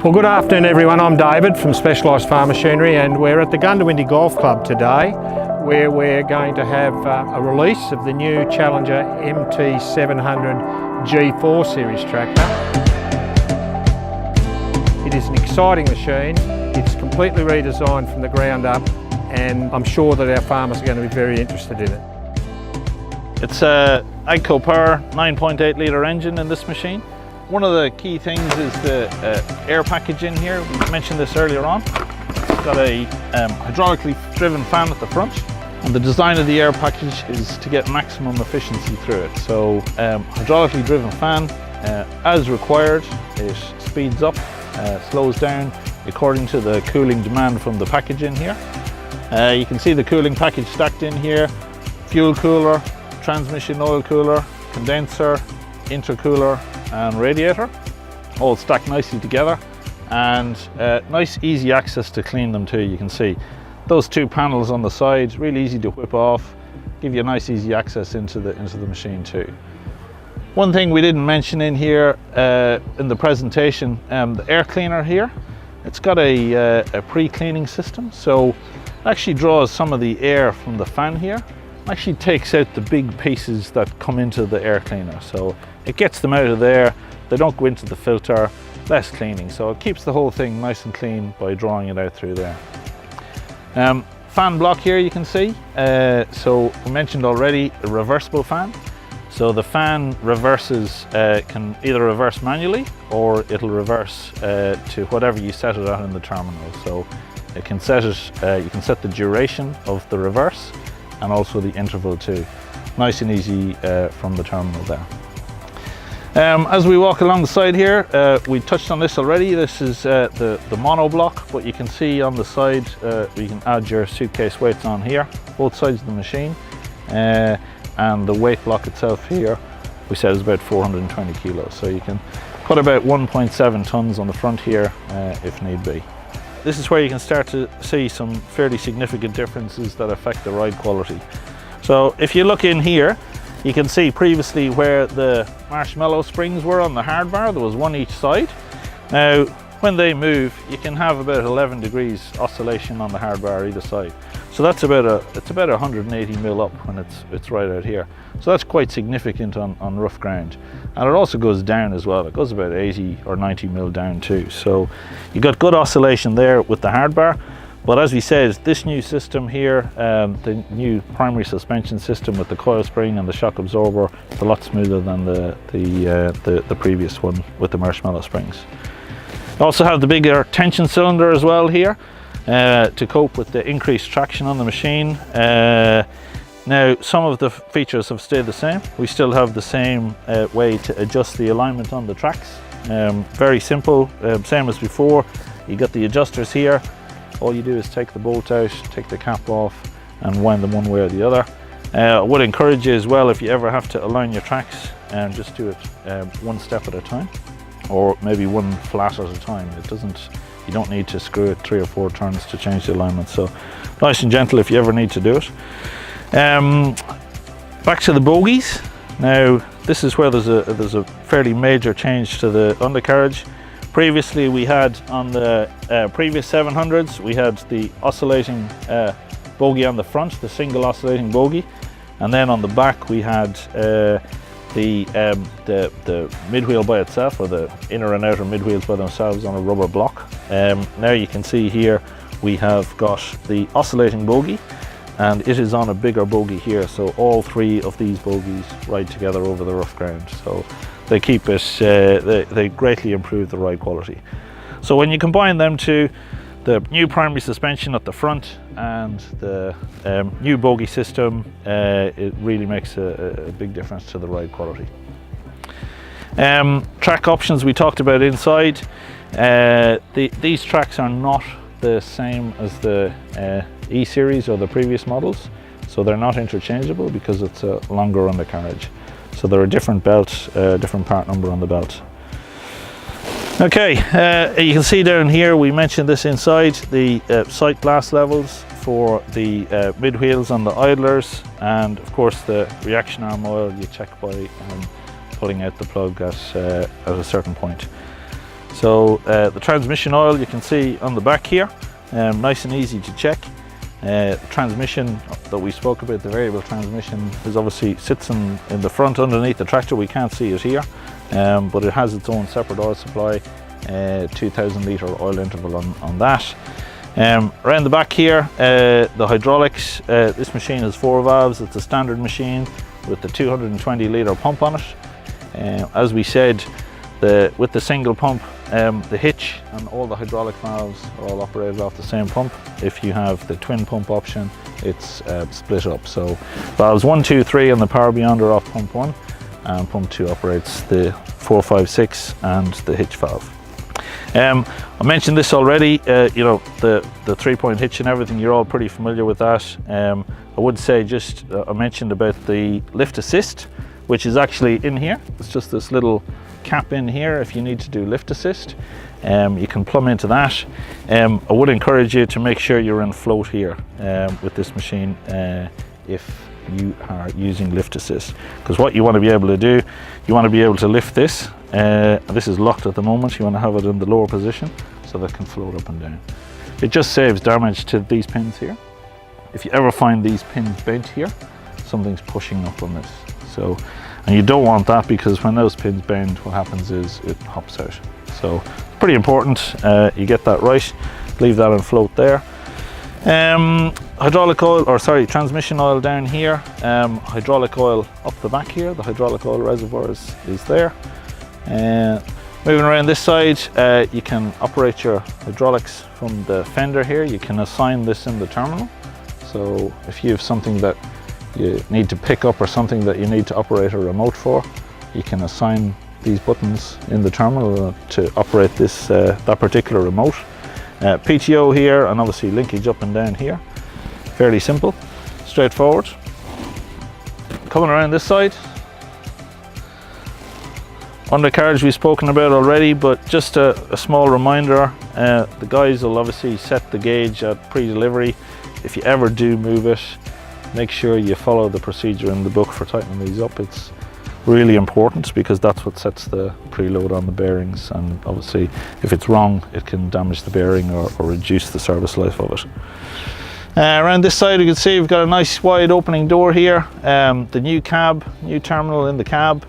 Well, good afternoon everyone, I'm David from Specialised Farm Machinery and we're at the Gundawindi Golf Club today where we're going to have a release of the new Challenger MT700 G4 series tractor. It is an exciting machine, it's completely redesigned from the ground up and I'm sure that our farmers are going to be very interested in it. It's a AGCO Power 9.8 litre engine in this machine. One of the key things is the air package in here. We mentioned this earlier on. It's got a hydraulically driven fan at the front, and the design of the air package is to get maximum efficiency through it. So hydraulically driven fan, as required, it speeds up, slows down according to the cooling demand from the package in here. You can see the cooling package stacked in here: fuel cooler, transmission oil cooler, condenser, intercooler and radiator, all stacked nicely together, and nice easy access to clean them too. You can see those two panels on the side, really easy to whip off, give you a nice easy access into the machine too. One thing we didn't mention in here in the presentation, the air cleaner here, it's got a pre-cleaning system, so it actually draws some of the air from the fan here, actually takes out the big pieces that come into the air cleaner, so it gets them out of there, they don't go into the filter, less cleaning, so it keeps the whole thing nice and clean by drawing it out through there. Fan block here you can see, so we mentioned already a reversible fan, so the fan reverses, can either reverse manually or it'll reverse to whatever you set it at in the terminal, so it can set it, you can set the duration of the reverse and also the interval too. Nice and easy from the terminal there. As we walk along the side here, we touched on this already. This is the mono block, but you can see on the side you can add your suitcase weights on here, both sides of the machine, and the weight block itself here we said is about 420 kilos, so you can put about 1.7 tons on the front here if need be. This is where you can start to see some fairly significant differences that affect the ride quality. So if you look in here, you can see previously where the marshmallow springs were on the hard bar, there was one each side. Now when they move you can have about 11 degrees oscillation on the hard bar either side. So that's about it's about 180 mil up when it's right out here. So that's quite significant on rough ground. And it also goes down as well, it goes about 80 or 90 mil down too. So you got good oscillation there with the hard bar. But as we said, this new system here, the new primary suspension system with the coil spring and the shock absorber, is a lot smoother than the previous one with the marshmallow springs. Also have the bigger tension cylinder as well here to cope with the increased traction on the machine. Now some of the features have stayed the same. We still have the same way to adjust the alignment on the tracks. Very simple, same as before. You got the adjusters here. All you do is take the bolt out, take the cap off and wind them one way or the other. I would encourage you as well, if you ever have to align your tracks, just do it one step at a time, or maybe one flat at a time. You don't need to screw it 3 or 4 turns to change the alignment, so nice and gentle if you ever need to do it. Back to the bogies. Now this is where there's a fairly major change to the undercarriage. Previously we had on the previous 700s, we had the oscillating bogie on the front, the single oscillating bogie, and then on the back we had the midwheel by itself, or the inner and outer midwheels by themselves on a rubber block. Now you can see here we have got the oscillating bogie, and it is on a bigger bogie here, so all 3 of these bogies ride together over the rough ground. So they keep it, they greatly improve the ride quality. So when you combine them to the new primary suspension at the front and the new bogie system, it really makes a big difference to the ride quality. Track options we talked about inside. These tracks are not the same as the E-Series or the previous models, so they're not interchangeable because it's a longer undercarriage. So they're a different belt, different part number on the belt. Okay, you can see down here, we mentioned this inside, the sight glass levels for the mid wheels on the idlers, and of course the reaction arm oil you check by pulling out the plug at a certain point. So the transmission oil you can see on the back here, nice and easy to check. The transmission that we spoke about, the variable transmission, is obviously sits in the front underneath the tractor. We can't see it here, but it has its own separate oil supply, 2,000 litre oil interval on that. Around the back here, the hydraulics, this machine has 4 valves. It's a standard machine with the 220 litre pump on it. As we said, with the single pump, the hitch and all the hydraulic valves are all operated off the same pump. If you have the twin pump option, it's split up. So valves 1, 2, 3 and the power beyond are off pump 1, and pump 2 operates the 4, 5, 6 and the hitch valve. I mentioned this already, you know, the 3-point hitch and everything, you're all pretty familiar with that. I would say just, I mentioned about the lift assist, which is actually in here. It's just this little cap in here if you need to do lift assist. You can plumb into that. I would encourage you to make sure you're in float here with this machine if you are using lift assist, because what you want to be able to do, you want to be able to lift this. This is locked at the moment. You want to have it in the lower position so that it can float up and down. It just saves damage to these pins here. If you ever find these pins bent here, something's pushing up on this. So, and you don't want that, because when those pins bend, what happens is it hops out. So it's pretty important you get that right. Leave that on float there. Hydraulic oil, or sorry, transmission oil down here. Hydraulic oil up the back here. The hydraulic oil reservoir is there. Moving around this side, you can operate your hydraulics from the fender here. You can assign this in the terminal. So if you have something that you need to pick up or something that you need to operate a remote for, you can assign these buttons in the terminal to operate this that particular remote. PTO here, and obviously linkage up and down here. Fairly simple, straightforward. Coming around this side, undercarriage we've spoken about already, but just a small reminder, the guys will obviously set the gauge at pre-delivery. If you ever do move it, make sure you follow the procedure in the book for tightening these up. It's really important, because that's what sets the preload on the bearings, and obviously if it's wrong it can damage the bearing or reduce the service life of it. Around this side you can see we've got a nice wide opening door here. The new terminal in the cab.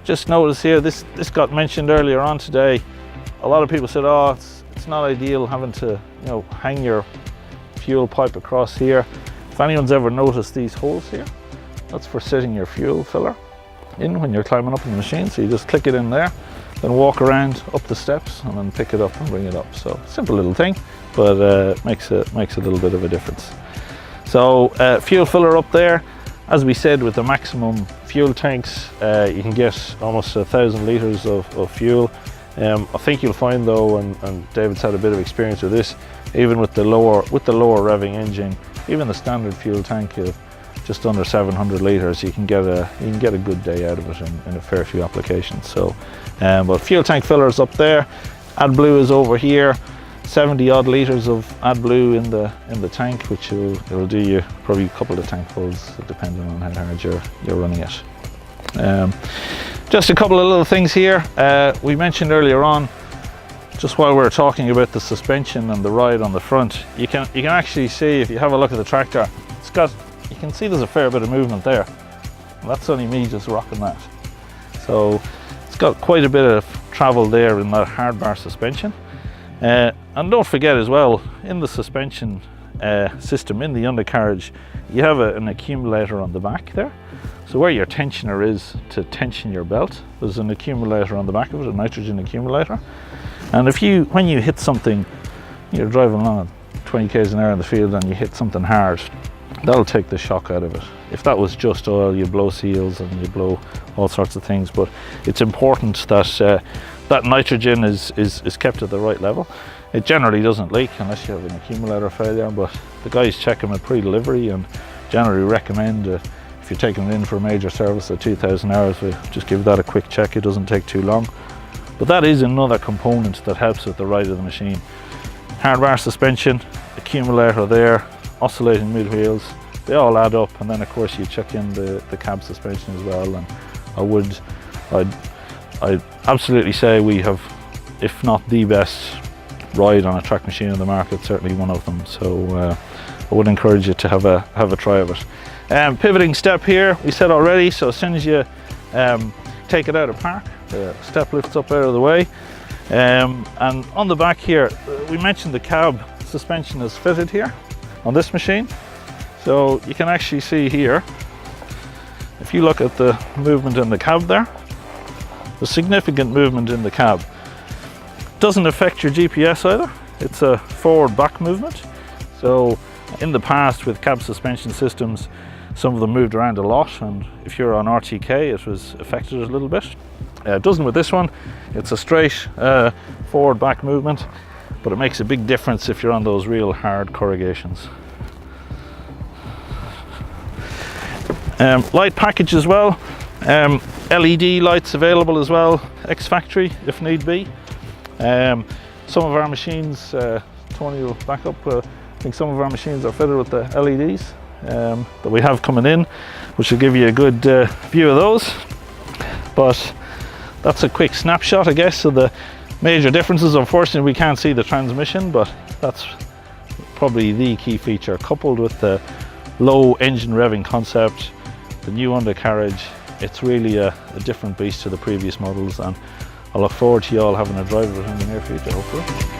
Just notice here, this got mentioned earlier on today. A lot of people said, oh, it's not ideal having to, you know, hang your fuel pipe across here. If anyone's ever noticed these holes here, that's for sitting your fuel filler in when you're climbing up in the machine. So you just click it in there, then walk around up the steps and then pick it up and bring it up. So simple little thing, but makes a little bit of a difference. So fuel filler up there. As we said, with the maximum fuel tanks, you can get almost 1,000 litres of fuel. I think you'll find though, and David's had a bit of experience with this, even with the lower revving engine, even the standard fuel tank of just under 700 litres, you can get a good day out of it in a fair few applications. So, but fuel tank fillers up there. AdBlue is over here. 70 odd litres of AdBlue in the tank, which it'll do you probably a couple of tankfuls depending on how hard you're running it. Just a couple of little things here. We mentioned earlier on, just while we were talking about the suspension and the ride on the front, you can actually see, if you have a look at the tractor, you can see there's a fair bit of movement there. And that's only me just rocking that. So it's got quite a bit of travel there in that hard bar suspension. And don't forget as well, in the suspension system, in the undercarriage, you have an accumulator on the back there. So where your tensioner is to tension your belt, there's an accumulator on the back of it, a nitrogen accumulator. And when you hit something, you're driving along at 20 k's an hour in the field and you hit something hard, that'll take the shock out of it. If that was just oil, you blow seals and you blow all sorts of things, but it's important that that nitrogen is kept at the right level. It generally doesn't leak unless you have an accumulator failure, but the guys check them at pre-delivery and generally recommend if you're taking it in for a major service at 2,000 hours, we just give that a quick check. It doesn't take too long. But that is another component that helps with the ride of the machine. Hard bar suspension, accumulator there, oscillating mid wheels, they all add up, and then of course you check in the cab suspension as well. And I'd absolutely say we have, if not the best ride on a track machine in the market, certainly one of them. So I would encourage you to have a try of it. Pivoting step here, we said already, so as soon as you take it out of park, the step lifts up out of the way. And on the back here, we mentioned the cab suspension is fitted here on this machine. So you can actually see here, if you look at the movement in the cab there, the significant movement in the cab. Doesn't affect your GPS either. It's a forward-back movement. So in the past with cab suspension systems, some of them moved around a lot, and if you're on RTK it was affected a little bit. It doesn't with this one. It's a straight forward-back movement, but it makes a big difference if you're on those real hard corrugations. Light package as well. LED lights available as well, ex-factory if need be. Some of our machines, Tony will back up, I think some of our machines are fitted with the LEDs that we have coming in, which will give you a good view of those. But that's a quick snapshot, I guess, of the major differences. Unfortunately, we can't see the transmission, but that's probably the key feature, coupled with the low engine revving concept, the new undercarriage. It's really a different beast to the previous models, and I look forward to you all having a drive of it in the near future, hopefully.